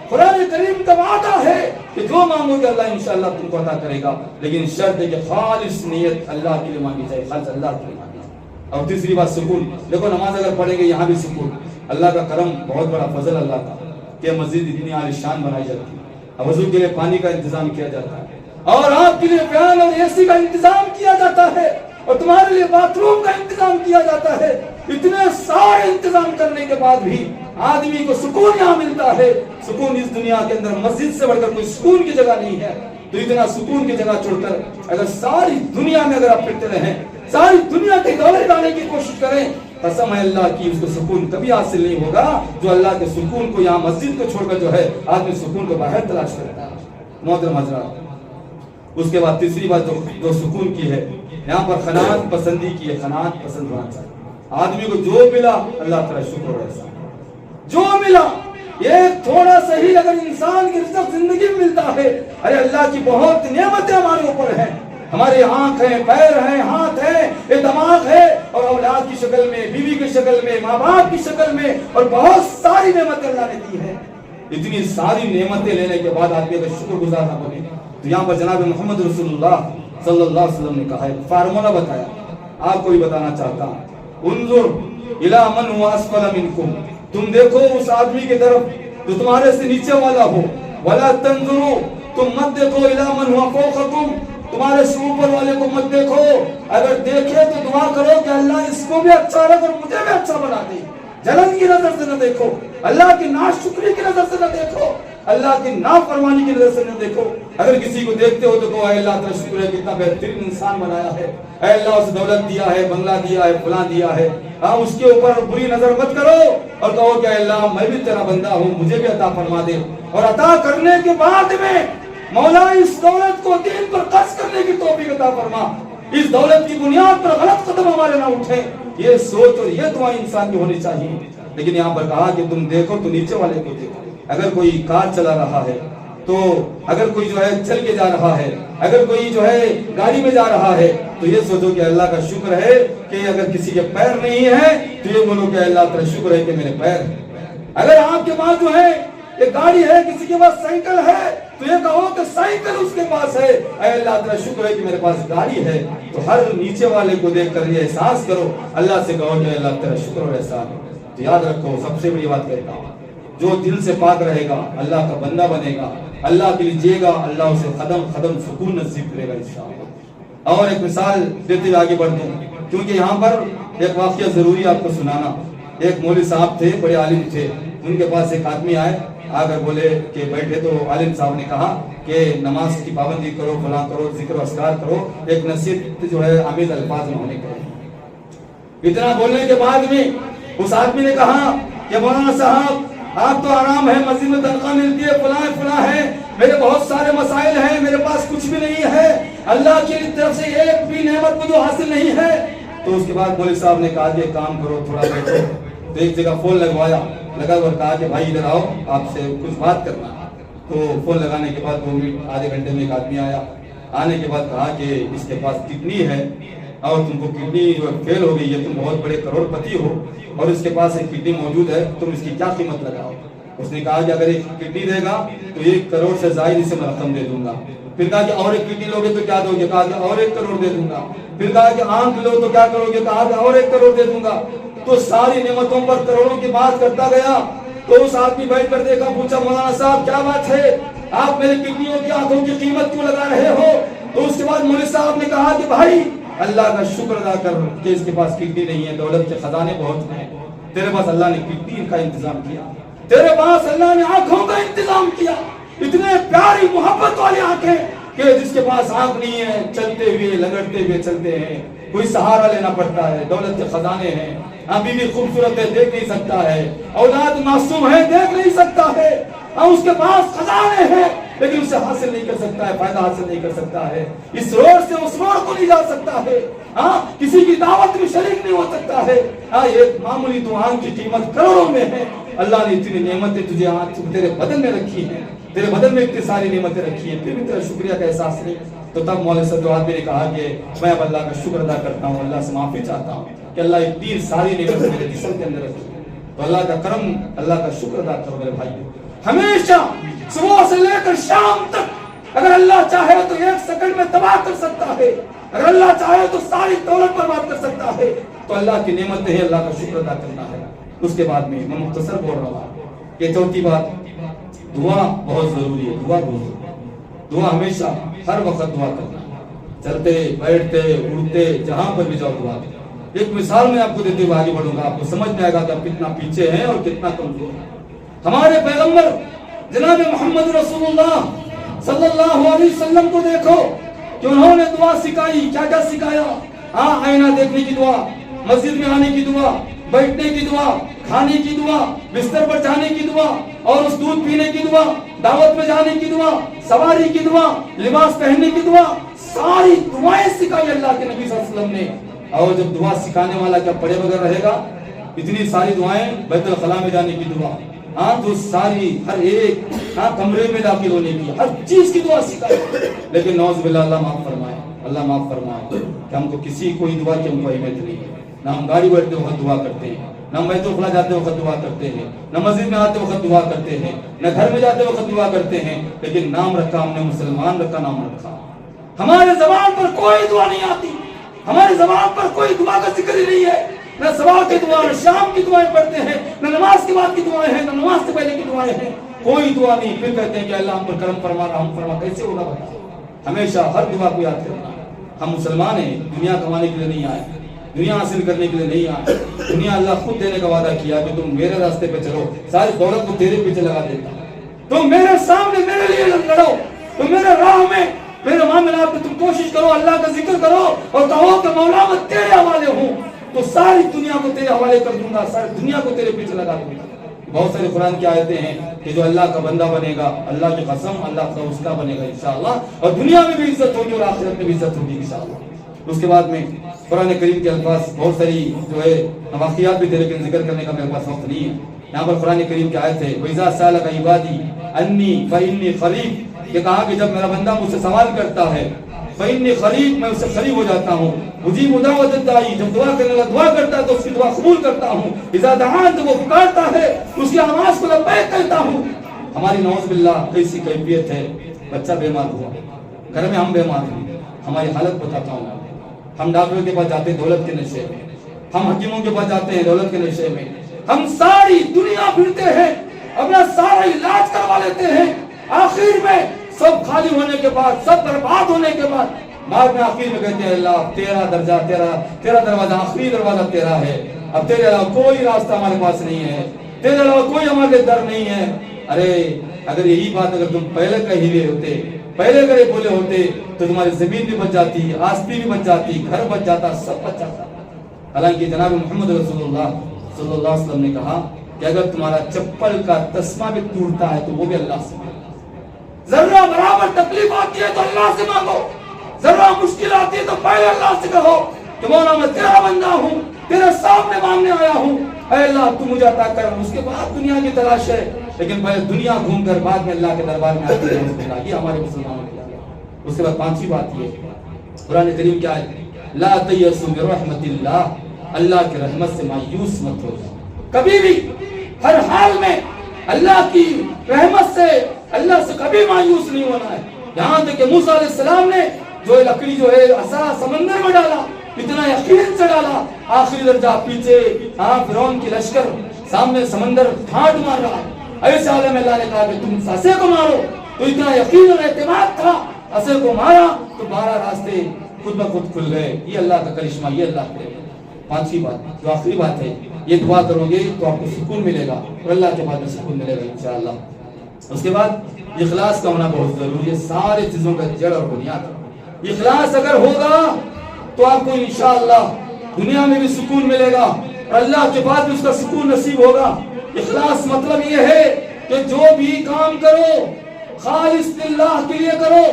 قرآن کریم کا وعدہ ہے کہ جو مانگو گے اللہ انشاءاللہ تم کو عطا کرے گا، لیکن شرط ہے کہ خالص نیت اللہ کے لیے مانگی جائے، خالص اللہ کے لیے مانگی جائے۔ اور تیسری بات سکون، دیکھو نماز اگر پڑھیں گے یہاں بھی سکون، اللہ کا کرم، بہت بڑا فضل اللہ کا کہ مسجد اتنی عالیشان بنائی جاتی ہے، وضو کے لیے پانی کا انتظام کیا جاتا ہے، اور آپ کے لیے فین اور اے سی کا انتظام کیا جاتا ہے، اور تمہارے لیے باتھ روم کا انتظام کیا جاتا ہے۔ اتنے سارے انتظام کرنے کے بعد بھی آدمی کو سکون یہاں ملتا ہے۔ سکون اس دنیا کے اندر مسجد سے بڑھ کر کوئی سکون کی جگہ نہیں ہے۔ تو اتنا سکون کی جگہ چھوڑ کر اگر ساری دنیا میں اگر آپ پھرتے رہیں، ساری دنیا کی دولت لانے کی کوشش کریں، قسم ہے اللہ کی، اس کو سکون کبھی حاصل نہیں ہوگا جو اللہ کے سکون کو یہاں مسجد کو چھوڑ کر جو ہے آدمی سکون کو باہر تلاش کرتا ہے۔ محترم حضرات، اس کے بعد تیسری بات جو سکون کی ہے، یہاں پر قناعت پسندی کی ہے، قناعت پسند ہونا چاہیے۔ آدمی کو جو ملا اللہ تعالی شکر اور احسان، جو ملا یہ تھوڑا سا ہی اگر انسان کی رزق زندگی میں ملتا ہے، ارے اللہ کی بہت نعمتیں ہمارے اوپر ہیں، ہماری آنکھ ہے، پیر ہیں، ہاتھ ہے، یہ دماغ ہے، اور اولاد کی شکل میں، بیوی کی شکل میں، ماں باپ کی شکل میں، اور بہت ساری نعمتیں اللہ نے دی ہیں۔ اتنی ساری نعمتیں لینے کے بعد آدمی اگر شکر گزار نہ بنے تو یہاں پر جناب محمد رسول اللہ صلی اللہ علیہ وسلم نے کہا ہے، فارمولہ بتایا، آپ کو بھی بتانا چاہتا ہوں، انظر الی من هو اسفل منکم، تم دیکھو اس آدمی کی طرف جو تمہارے سے نیچے والا ہو، ولا تنظروا، تم مت دیکھو الی من هو فوقکم، تمہارے سے اوپر والے کو مت دیکھو، اگر دیکھے تو دعا کرو کہ اللہ اس کو بھی اچھا رکھ اور مجھے بھی اچھا بنا دے۔ جلن کی نظر سے نہ دیکھو، اللہ کی ناشکری کی نظر سے نہ دیکھو، اللہ کی نافرمانی کی نظر سے نہ دیکھو۔ اگر کسی کو دیکھتے ہو تو کہو اے اللہ تعالی شکر ہے کتنا بہترین انسان بنایا ہے، اے اللہ اسے دولت دیا ہے، بنگلہ دیا ہے، فلاں دیا ہے، اس کے اوپر بری نظر مت کرو اور کہو کہ اے اللہ میں بھی تیرا بندہ ہوں، مجھے بھی عطا فرما دے، اور عطا کرنے کے بعد میں مولا اس دولت کو دین پر خرچ کرنے کی توفیق عطا فرما، اس دولت کی بنیاد پر غلط قدم ہمارے نہ اٹھے، یہ سوچ اور یہ دعا انسان کی ہونی چاہیے۔ لیکن یہاں پر کہا کہ تم دیکھو تو نیچے والے کو دیکھو، اگر کوئی کار چلا رہا ہے تو اگر کوئی جو ہے چل کے جا رہا ہے، اگر کوئی جو ہے گاڑی میں جا رہا ہے تو یہ سوچو کہ اللہ کا شکر ہے کہ اگر کسی کے پیر نہیں ہے تو یہ بولو کہ اللہ کا شکر ہے کہ میرے پیر ہیں۔ اگر آپ کے پاس جو ہے ایک گاڑی ہے، کسی کے پاس سائیکل ہے تو یہ کہو کہ سائیکل اس کے پاس ہے، اے اللہ تعالی شکر ہے کہ میرے پاس گاڑی ہے۔ تو ہر نیچے والے کو دیکھ کر یہ احساس کرو، اللہ سے کہو کہ اللہ تعالی شکر اور احسان ہے۔ تو یاد رکھو، سب سے بڑی بات کہتا ہوں، جو دل سے پاک رہے گا اللہ کا بندہ بنے گا، اللہ کے لیے جیے گا، اللہ اسے قدم قدم سکون نصیب کرے گا انشاءاللہ۔ اور ایک مثال دیتے ہوئے آگے بڑھتے ہیں، کیونکہ یہاں پر ایک واقعہ ضروری آپ کو سنانا۔ ایک مولوی صاحب تھے، بڑے عالم تھے، ان کے پاس ایک آدمی آئے، آ کر بولے کہ بیٹھے، تو عالم صاحب نے کہا کہ نماز کی پابندی کرو، فلاں کرو، ذکر و اذکار کرو، ایک نصیحت جو ہے آمیز الفاظ میں ہونے کے۔ اتنا بولنے کے بعد میں اس آدمی نے کہا کہ مولانا صاحب آپ تو آرام ہے، مسجد میں تنخواہ ملتی ہے، فلاں فلاں ہے، میرے بہت سارے مسائل ہیں، میرے پاس کچھ بھی نہیں ہے، اللہ کی طرف سے ایک بھی نعمت مجھے حاصل نہیں ہے۔ تو اس کے بعد مولوی صاحب نے کہا کہ ایک کام کرو، تھوڑا بیٹھو۔ تو ایک جگہ فون لگوایا، لگا اور کہا کہ بھائی ادھر آؤ، آپ سے کچھ بات کرنا۔ تو فون لگانے کے بعد 2 منٹ آدھے گھنٹے میں ایک آدمی آیا، آنے کے بعد کہا کہ اس کے پاس کڈنی ہے اور تم کو کڈنی جو فیل ہو گئی ہے، تم بہت بڑے کروڑ پتی ہو اور اس کے پاس ایک کڈنی موجود ہے، تم اس کی کیا قیمت لگاؤ؟ اس نے کہا کہ اگر ایک کڈنی دے گا تو 1 کروڑ سے زائد اسے میں رقم دے دوں گا۔ پھر کہا کہ اور ایک کڈنی لوگے تو کیا دو گے؟ کہا کہ اور 1 کروڑ دے دوں گا۔ پھر کہا کہ آنکھ لو تو کیا کرو گے؟ کہا کہ اور 1 کروڑ دے دوں گا۔ تو ساری نعمتوں پر کروڑوں کی بات کرتا گیا۔ تو اس آدمی بیٹھ کر دیکھا، پوچھا مولانا صاحب کیا بات ہے، آپ میرے کڈنیوں کی آنکھوں کی قیمت کیوں لگا رہے ہو؟ تو اس کے بعد مولوی صاحب نے کہا کہ بھائی اللہ کا شکر ادا کر کہ اس کے پاس کڈنی نہیں ہے، دولت کے خزانے بہت ہیں، تیرے پاس اللہ نے کڈنی کا انتظام کیا، تیرے پاس اللہ نے آنکھوں کا انتظام کیا، اتنے پیاری محبت والی آنکھیں، کہ جس کے پاس آنکھ نہیں ہے چلتے ہوئے لگڑتے ہوئے چلتے ہیں، کوئی سہارا لینا پڑتا ہے، دولت کے خزانے ہیں، بیوی خوبصورت ہے دیکھ نہیں سکتا ہے، اولاد معصوم ہے دیکھ نہیں سکتا ہے، اس کے پاس خزانے ہیں لیکن اسے حاصل نہیں کر سکتا ہے، فائدہ حاصل نہیں کر سکتا ہے، اس روڈ سے اس روڈ کو نہیں جا سکتا ہے، کسی کی دعوت میں شریک نہیں ہو سکتا ہے، ایک معمولی دعا کی قیمت کروڑوں میں ہے۔ اللہ نے اتنی نعمتیں تجھے آج تیرے بدن میں رکھی ہیں، تیرے بدن میں اتنی ساری نعمتیں رکھی ہیں، پھر بھی تیرا شکریہ کا احساس نہیں۔ تو تب مولوی صاحب جو آدمی نے کہا کہ میں اب اللہ کا شکر ادا کرتا ہوں، اللہ سے معافی چاہتا ہوں کہ اللہ اتنی ساری نعمتیں میرے جسم کے اندر رکھی ہے، تو اللہ کا کرم، اللہ کا شکر ادا کرو میرے بھائی۔ ہمیشہ صبح سے لے کر شام تک اگر اللہ چاہے تو 1 سیکنڈ میں تباہ کر سکتا ہے، اگر اللہ چاہے تو ساری دولت برباد کر سکتا ہے، تو اللہ کی نعمتیں ہیں، اللہ کا شکر ادا کرنا ہے۔ اس کے بعد میں مختصر بول رہا ہوں کہ چوتھی بات، دعا بہت ضروری ہے، دعا بہت ضروری ہے، دعا ہمیشہ ہر وقت دعا کرنا، چلتے بیٹھتے اڑتے جہاں پر بھی جاؤ دعا کرنا۔ ایک مثال میں آپ کو دیتے ہوئے آگے بڑھوں گا، آپ کو سمجھ میں آئے گا کہ آپ کتنا پیچھے ہیں اور کتنا کمزور ہیں۔ ہمارے پیغمبر جناب محمد رسول اللہ صلی اللہ علیہ وسلم کو دیکھو کہ انہوں نے دعا سکھائی، کیا کیا سکھایا؟ آئینہ دیکھنے کی دعا، مسجد میں آنے کی دعا، بیٹھنے کی دعا، کھانے کی دعا، بستر پر جانے کی دعا، اور اس دودھ پینے کی دعا، دعوت میں جانے کی دعا، سواری کی دعا، لباس پہننے کی دعا، ساری دعائیں سکھائی اللہ کے نبی صلی اللہ علیہ وسلم نے۔ اور جب دعا سکھانے والا کیا پڑھے بغیر رہے گا؟ اتنی ساری دعائیں، بیت الخلاء میں جانے کی دعا، تو ساری ہر ایک کمرے میں داخل ہونے کی، ہر چیز کی دعا سکھائی، لیکن نعوذ باللہ اللہ معاف فرمائے، اللہ معاف فرمائے کہ ہم کو کسی کوئی دعا کی ہم کو اہمیت نہیں ہے، نہ ہم گاڑی بیٹھتے وقت دعا کرتے ہیں، نہ بیت الخلاء جاتے وقت دعا کرتے ہیں، نہ مسجد میں آتے وقت دعا کرتے ہیں، نہ گھر میں جاتے وقت دعا کرتے ہیں، لیکن نام رکھا ہم نے مسلمان رکھا، نام رکھا، ہمارے زبان پر کوئی دعا نہیں آتی، ہماری زبان پر کوئی دعا کا ذکر ہی نہیں ہے، نہ صبح کی دعا، نہ شام کی دعائیں پڑھتے ہیں، نہ نماز کے بعد کی دعائیں ہیں، نہ نماز سے پہلے کی دعائیں ہیں، کوئی دعا نہیں۔ پھر کہتے ہیں کہ اللہ ہم پر کرم فرما، رحم فرما، کیسے ہوگا بتا؟ ہمیشہ ہر دعا کو یاد کرنا۔ ہم مسلمان ہیں، دنیا کمانے کے لیے نہیں آئے، دنیا حاصل کرنے کے لیے نہیں آئے، دنیا اللہ خود دینے کا وعدہ کیا کہ تم میرے راستے پہ چلو، ساری دولت کو تیرے پیچھے لگا دیتا، تم میرے سامنے میرے لیے لڑو، تم میرے راہ میں، میرے معاملات میں تم کوشش کرو، اللہ کا ذکر کرو اور کہو کہ مولا میں تیرے حوالے ہوں، تو ساری دنیا کو تیرے حوالے کر دوں گا، ساری دنیا کو تیرے پیچھے لگا دوں گا۔ بہت سارے قرآن کی آیتیں ہیں کہ جو اللہ کا بندہ بنے گا، اللہ کی قسم اللہ کا اس کا بنے گا انشاءاللہ، اور دنیا میں بھی عزت ہوگی اور آخرت میں بھی عزت ہوگی انشاءاللہ۔ اس کے بعد میں قرآن کریم کے الفاظ بہت ساری جو ہے واقعات بھی تھے، لیکن ذکر کرنے کا میرے پاس وقت نہیں ہے۔ یہاں پر قرآن کریم کی آیت ہے وَإِذَا سَأَلَكَ عِبَادِي عَنِّي فَإِنِّي قَرِيبٌ، یہ کہا کہ جب میرا بندہ مجھ سے سوال کرتا ہے فَإِنِّي قَرِيبٌ، میں اس سے قریب ہو جاتا ہوں، اجیب دعوت الداعی، جب دعا کرنے والا دعا کرتا ہے تو اس کی دعا قبول کرتا ہوں، اذا دعان، جب وہ پکارتا ہے اس کی آواز کو لبیک کہتا ہوں۔ ہماری نعوذ باللہ کیسی کیفیت ہے، بچہ بیمار ہوا، گھر میں ہم بیمار ہیں، ہماری حالت بتاتا ہوں، ہم ڈاکٹر کے پاس جاتے ہیں دولت کے نشے میں، ہم حکیموں کے پاس جاتے ہیں دولت کے نشے میں، ہم ساری دنیا پھرتے ہیں، اپنا سارا علاج کروا لیتے ہیں، آخر میں سب خالی ہونے کے بعد، سب برباد ہونے کے بعد میں آخر میں کہتے ہیں اللہ تیرا درجہ، تیرا دروازہ، آخری دروازہ تیرا ہے، اب تیرے علاوہ کوئی راستہ ہمارے پاس نہیں ہے، تیرے علاوہ کوئی ہمارے در نہیں ہے۔ ارے اگر یہی بات اگر تم پہلے کہی ہوئے ہوتے، پہلے اگر یہ بولے ہوتے تو تمہاری زمین بھی بچ جاتی، آستی بھی بچ جاتی، گھر بچ جاتا، سب بچ جاتا۔ حالانکہ جناب محمد رسول اللہ صلی اللہ علیہ وسلم نے کہا کہ اگر تمہارا چپل کا تسمہ بھی ٹوٹتا ہے تو وہ بھی اللہ سے مانگو، ذرہ برابر تکلیف آتی ہے تو اللہ سے مانگو، ذرہ مشکل آتی ہے تو پہلے اللہ سے کہو کہ مولا میں تیرا بندہ ہوں، تیرے سامنے مانگنے آیا ہوں، اے اللہ تو مجھے عطا کر۔ اس کے بعد دنیا کی تلاش ہے، لیکن پہلے دنیا گھوم کر بعد میں اللہ کے دربار میں آتے ہیں، یہ ہمارے مسلمانوں کی ہے۔ اس کے بعد پانچویں بات یہ قرآن کریم کیا ہے، لا تیأسوا من رحمت اللہ، اللہ کی رحمت سے مایوس مت ہو جاؤ، کبھی بھی ہر حال میں اللہ کی رحمت سے، اللہ سے کبھی مایوس نہیں ہونا ہے۔ یہاں تک کہ موسیٰ علیہ السلام نے جو لکڑی جو ہے عصا سمندر میں ڈالا، اتنا یقین سے ڈالا، آخری درجہ پیچھے فرعون کی لشکر سامنے سمندر ٹھاٹ مار رہا، ایسے حال میں اللہ نے کہا کہ تم عصے کو مارو، تو اتنا یقین اور اعتماد تھا، عصے کو مارا تو 12 راستے خود بخود کھل گئے۔ یہ اللہ کا کرشمہ، یہ اللہ کا۔ پانچویں بات جو آخری بات ہے، یہ دعا کرو گے تو آپ کو سکون ملے گا، اور اللہ کے بعد میں سکون ملے گا انشاءاللہ۔ اس کے بعد اخلاص کا ہونا بہت ضروری ہے، سارے چیزوں کا جڑ اور بنیاد۔ اخلاص اگر ہوگا تو آپ کو انشاءاللہ دنیا میں بھی سکون ملے گا اور اللہ کے بعد بھی اس کا سکون نصیب ہوگا۔ اخلاص مطلب یہ ہے کہ جو بھی کام کرو خالص اللہ کے لیے کرو،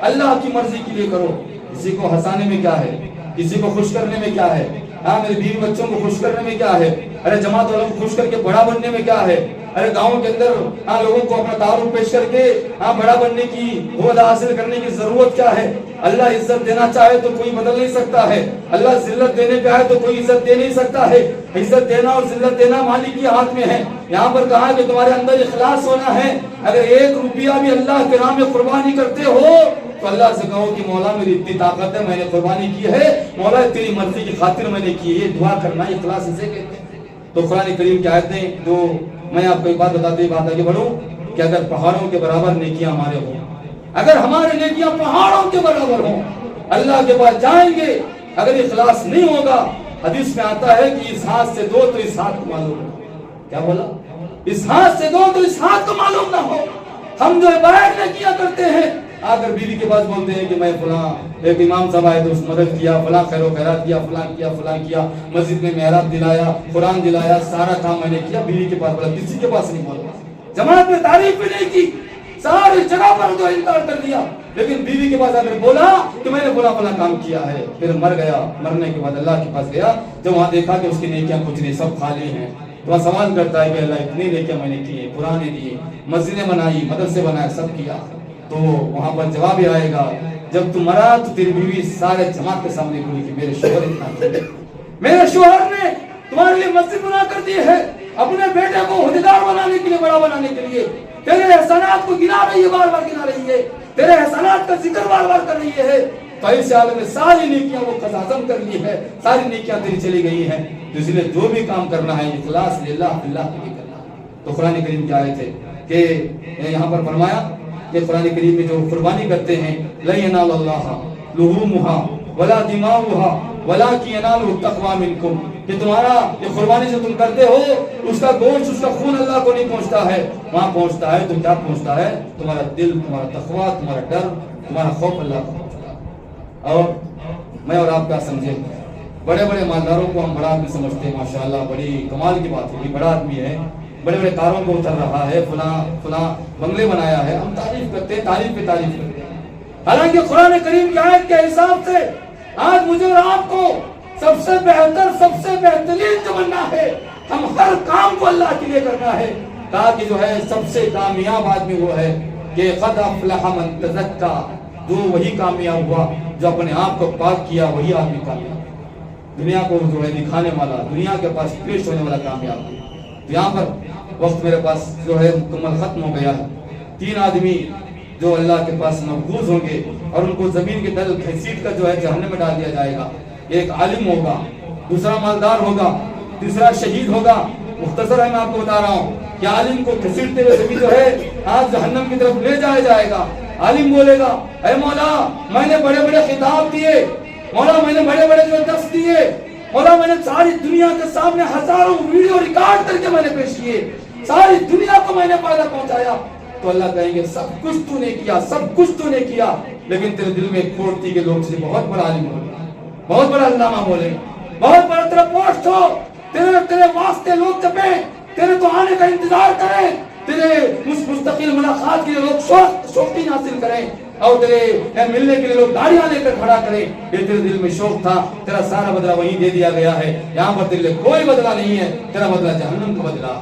اللہ کی مرضی کے لیے کرو۔ کسی کو ہنسانے میں کیا ہے، کسی کو خوش کرنے میں کیا ہے، ہاں میرے بیوی بچوں کو خوش کرنے میں کیا ہے، ارے جماعت والوں کو خوش کر کے بڑا بننے میں کیا ہے، ارے گاؤں کے اندر لوگوں کو اپنا تعارف پیش کر کے بڑا بننے کی عہدہ حاصل کرنے کی ضرورت کیا ہے؟ اللہ عزت دینا چاہے تو کوئی بدل نہیں سکتا ہے، اللہ ذلت دینے پہ آئے تو کوئی عزت دے نہیں سکتا ہے۔ عزت دینا اور ذلت دینا مالک کے ہاتھ میں ہے۔ یہاں پر کہا کہ تمہارے اندر اخلاص ہونا ہے۔ اگر 1 روپیہ بھی اللہ کے نام میں قربانی کرتے ہو تو اللہ سے کہو کہ مولا میری اتنی طاقت ہے، میں نے قربانی کی ہے، مولا تیری مرضی کی خاطر میں نے کی ہے۔ یہ دعا کرنا اخلاص اسے کہتے ہیں۔ تو قرآن کریم کی آیتیں جو میں آپ کو ایک بات بتاتے ہی بات آگے بڑھوں کہ اگر پہاڑوں کے برابر نیکیاں ہمارے ہوں، اگر ہمارے نیکیاں پہاڑوں کے برابر ہوں، اللہ کے پاس جائیں گے۔ اگر اخلاص نہیں ہوگا، حدیث میں آتا ہے کہ اس ہاتھ سے دو تو اس ہاتھ کو معلوم ہو۔ کیا بولا؟ اس ہاتھ سے دو تو اس ہاتھ کو معلوم نہ ہو۔ ہم جو عبادت نیکیاں کرتے ہیں، آگر بیوی کے پاس بولتے ہیں کہ میں فلاں ایک امام صاحب آئے تو اس مدد کیا، فلاں خیر و خیرات کیا، فلاں کیا، مسجد میں محراب دلایا، قرآن دلایا، سارا کام میں نے کیا۔ بیوی کے پاس بولا، کسی کے پاس نہیں بولا، جماعت میں تعریف بھی نہیں کی، ساری جگہ پر تو انکار کر دیا۔ لیکن بیوی کے پاس اگر بولا کہ میں نے فلاں کام کیا ہے، پھر مر گیا، مرنے کے بعد اللہ کے پاس گیا، جب وہاں دیکھا کہ اس کی نیکیاں کچھ نہیں، سب خالی ہیں، تو وہاں سوال کرتا ہے کہ اللہ اتنی نیکیاں میں نے کی ہیں، قرآن دیے، مسجدیں بنائی، مدرسے بنائے، سب کیا۔ تو وہاں پر جواب یہ آئے گا جب تم مرا تو تیری بیوی سارے جماعت کے سامنے بولی کہ میرے شوہر اتنا کیا، میرے شوہر نے تمہارے لیے مسجد بنا کر دی ہے، اپنے بیٹے کو عہدیدار بنانے کے لیے، بڑا بنانے کے لیے، تیرے احسانات کو گنا رہی ہے، بار بار گنا رہی ہے، تیرے احسانات کا ذکر بار بار کر رہی ہے۔ تو اس عالم میں ساری نیکیاں وہ قضاظم کر لی ہے، ساری نیکیاں تیری چلی گئی ہیں۔ تو اس لیے جو بھی کام کرنا ہے اخلاص للہ اللہ کے لیے کرنا ہے۔ تو قرآن کریم کی آیت ہے کہ یہاں پر فرمایا کہ قرآن کریم میں جو قربانی کرتے ہیں لَن يَنَالَ اللَّهَ لُحُومُهَا وَلَا دِمَاؤُهَا وَلَٰكِنْ يَنَالُهُ التَّقْوَىٰ مِنكُمْ، کہ تمہارا یہ قربانی جو تم کرتے ہو اس کا گوشت، اس کا خون اللہ کو نہیں پہنچتا ہے، وہاں پہنچتا ہے تو کیا پہنچتا ہے؟ تمہارا دل، تمہارا تقویٰ، تمہارا ڈر، تمہارا خوف اللہ کو پہنچتا ہے۔ اور میں اور آپ کیا سمجھے، بڑے بڑے مالداروں کو ہم بڑا آدمی سمجھتے ہیں، ماشاءاللہ بڑی کمال کی بات ہے، بڑا آدمی ہے، بڑے بڑے کاروں کو اتر رہا ہے، فلاں بنگلے بنایا ہے، ہم تعریف کرتے ہیں، تعریف پہ تعریف کرتے ہیں۔ حالانکہ قرآن کریم کی آیت کے حساب سے آج مجھے اور آپ کو سب سے بہتر، سب سے بہترین جو بننا ہے، ہم ہر کام کو اللہ کے لیے کرنا ہے، تاکہ جو ہے سب سے کامیاب آدمی وہ ہے کہ قد افلح من تزکا، جو وہی کامیاب ہوا جو اپنے آپ کو پاک کیا، وہی آدمی کامیاب، دنیا کو جو ہے دکھانے والا، دنیا کے پاس پیش ہونے والا کامیاب ہے۔ یہاں پر وقت میرے پاس جو ہے مکمل ختم ہو گیا ہے۔ 3 آدمی جو اللہ کے پاس محفوظ ہوں گے اور ان کو زمین کے تل گھسیٹ کر جو ہے جہنم میں ڈال دیا جائے گا۔ ایک عالم ہوگا، دوسرا مالدار ہوگا، تیسرا شہید ہوگا۔ مختصر ہے، میں آپ کو بتا رہا ہوں کہ عالم کو گھسیٹتے ہوئے زمین جو ہے آج جہنم کی طرف لے جایا جائے گا۔ عالم بولے گا، اے مولا میں نے بڑے بڑے خطاب دیے، مولا میں نے بڑے بڑے جو درس دیے، مولا میں نے ساری دنیا کے سامنے ہزاروں ویڈیو ریکارڈ کر کے میں نے پیش کیے، ساری دنیا کو میں نے فائدہ پہنچایا۔ تو اللہ کہیں گے سب کچھ تو نے کیا، سب کچھ تو نے کیا، لیکن تیرے دل میں ایک کھوٹ تھی کہ لوگ تجھے بہت بڑا عالم بولے، بہت بڑا علامہ بولے، بہت بڑا تیرا پوسٹ ہو، تیرے واسطے لوگ جپیں، تیرے تو آنے کا انتظار کریں، تیرے مستقل ملاقات کے لیے لوگ شوقین حاصل کریں، اور تیرے ملنے کے لیے لوگ گاڑیاں لے کر کھڑا کریں۔ یہ تیرے دل میں شوق تھا، تیرا سارا بدلہ وہیں دے دیا گیا ہے، یہاں پر تیرے لیے کوئی بدلہ نہیں ہے، تیرا بدلہ جہنم کا بدلہ۔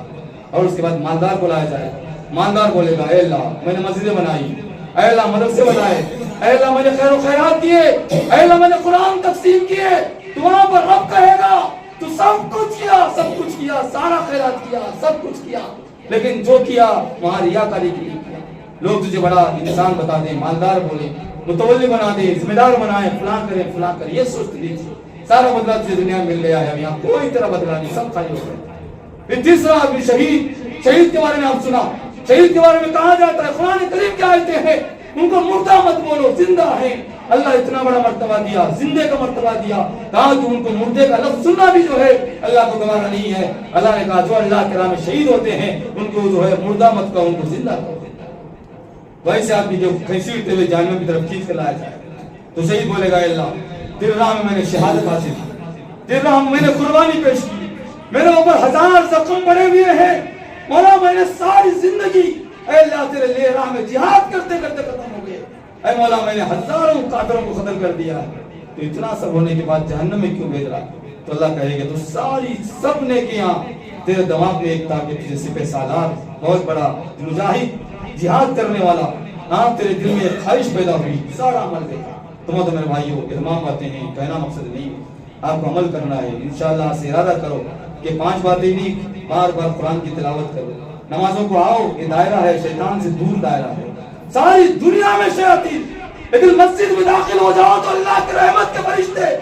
اور اس کے بعد مالدار بلایا جائے، مالدار بولے گا، اے اللہ میں نے مسجدیں بنائی، اے اللہ مدرسے بنائے، اے اللہ میں نے خیر و خیرات کیے، اے اللہ میں نے قرآن تقسیم کیے۔ تو وہاں پر رب کہے گا تو سب کچھ کیا، سب کچھ کیا، سارا خیرات کیا، سب کچھ کیا، لیکن جو کیا وہاں ریاکاری کے لیے کیا۔ لوگ تجھے بڑا انسان بتا دیں، مالدار بولے، متولی بنا دیں، ذمہ دار بنائیں، فلاں کریں فلاں کریں، یہ سوچتے لیجیے سارا بدلہ تجھے دنیا میں مل گیا ہے، یہاں کوئی طرح بدلہ نہیں، سب خالی ہو گئے۔ پھر تیسرا آدمی شہید کے بارے میں آپ سنا، شہید کے بارے میں کہا جاتا ہے، قرآن کریم کی آیتیں ہیں، ان کو مردہ مت بولو، زندہ ہیں۔ اللہ اتنا بڑا مرتبہ دیا، زندے کا مرتبہ دیا، کہا کہ ان کو مردے کا لفظ سننا بھی جو ہے اللہ کو گوارا نہیں ہے۔ اللہ نے کہا جو اللہ کے راہ میں شہید ہوتے ہیں ان کو جو ہے مردہ مت کہو، ان کو زندہ کہو۔ ویسے آدمی جو کھسیٹتے ہوئے جہنم کی طرف کھینچ کے لایا جائے تو شہید بولے گا اے اللہ تیرے راہ میں نے شہادت حاصل کی, تیرے راہ میں نے قربانی پیش کی, میرے اوپر 1000 زخم پڑے ہوئے ہیں مولا, میں نے ساری زندگی اے اللہ تیرے لیے راہ میں جہاد کرتے کرتے ختم ہو گئے, اے مولا میں نے ہزاروں کافروں کو قتل کر دیا, تو اتنا سب ہونے کے بعد جہنم میں کیوں بھیج رہا ہے؟ تو اللہ کہے گا تو ساری سب نیکیاں تیرے دماغ میں ایک تھا کہ تجھے سپہ سالار بہت بڑا مجاہد جہاد کرنے والا, ہاں تیرے دل میں ایک خواہش پیدا ہوئی, سارا عمل دیکھا. تمہیں تو میرے بھائیوں اہتمام باتیں ہیں, کہنا مقصد نہیں ہے, آپ کو عمل کرنا ہے. انشاءاللہ سے ارادہ کرو کہ 5 باتیں نہیں, بار بار قرآن کی تلاوت کرو, نمازوں کو آؤ, یہ دائرہ ہے شیطان سے دور دائرہ ہے, ساری دنیا میں شیاطین, لیکن مسجد میں داخل ہو جاؤ تو اللہ کی رحمت کے فرشتے,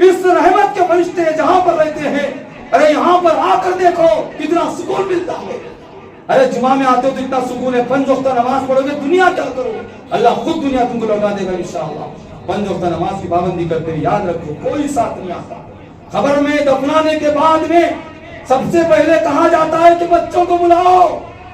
اس رحمت کے فرشتے جہاں پر رہتے ہیں, ارے یہاں پر آ کر دیکھو کتنا سکون ملتا ہے. ارے جمعہ میں آتے ہو تو اتنا سکون ہے, 5 وقتہ نماز پڑھو گے دنیا کیا کرو, اللہ خود دنیا تم کو لوٹا دے گا انشاءاللہ. 5 وقتہ نماز کی پابندی کرتے ہوئے یاد رکھو کوئی ساتھ نہیں آتا. خبر میں دفنانے کے بعد میں سب سے پہلے کہا جاتا ہے کہ بچوں کو بلاؤ,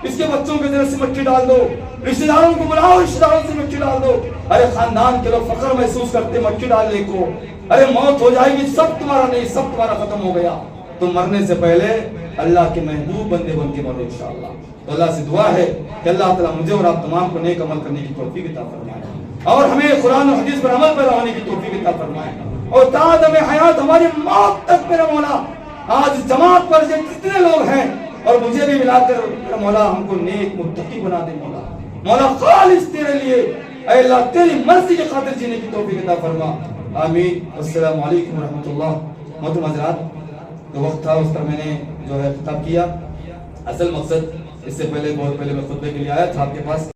اس کے بچوں کے ذریعے سے مٹی ڈال دو, رشتہ داروں کو بلاؤ, رشتہ داروں سے مٹی ڈال دو. ارے خاندان کے لوگ فخر محسوس کرتے مٹی ڈالنے کو, ارے موت ہو جائے گی سب تمہارا نہیں, سب تمہارا ختم ہو گیا. تم مرنے سے پہلے اللہ کے محبوب بندے بن کے مرو انشاءاللہ. تو اللہ سے دعا ہے کہ اللہ تعالیٰ مجھے اور آپ تمام کو نیک عمل کرنے کی توفیق عطا فرمائے, اور ہمیں قرآن و حدیث پر عمل پیدا ہونے کی توفیق عطا فرمائے, اور تا دم حیات ہماری موت تک میرا مولا آج جماعت پر جو کتنے لوگ ہیں اور مجھے بھی ملا کر میرا مولا ہم کو نیک متقی بنا دے. مولا مولا خالص تیرے لیے اے اللہ تیری مرضی کی خاطر جینے کی توفیق عطا فرما. آمین. السلام علیکم ورحمۃ اللہ. محترم حضرات, جو وقت تھا اس پر میں نے جو ہے خطاب کیا. اصل مقصد اس سے پہلے بہت پہلے میں خطبے کے لیے آیا تھا آپ کے پاس.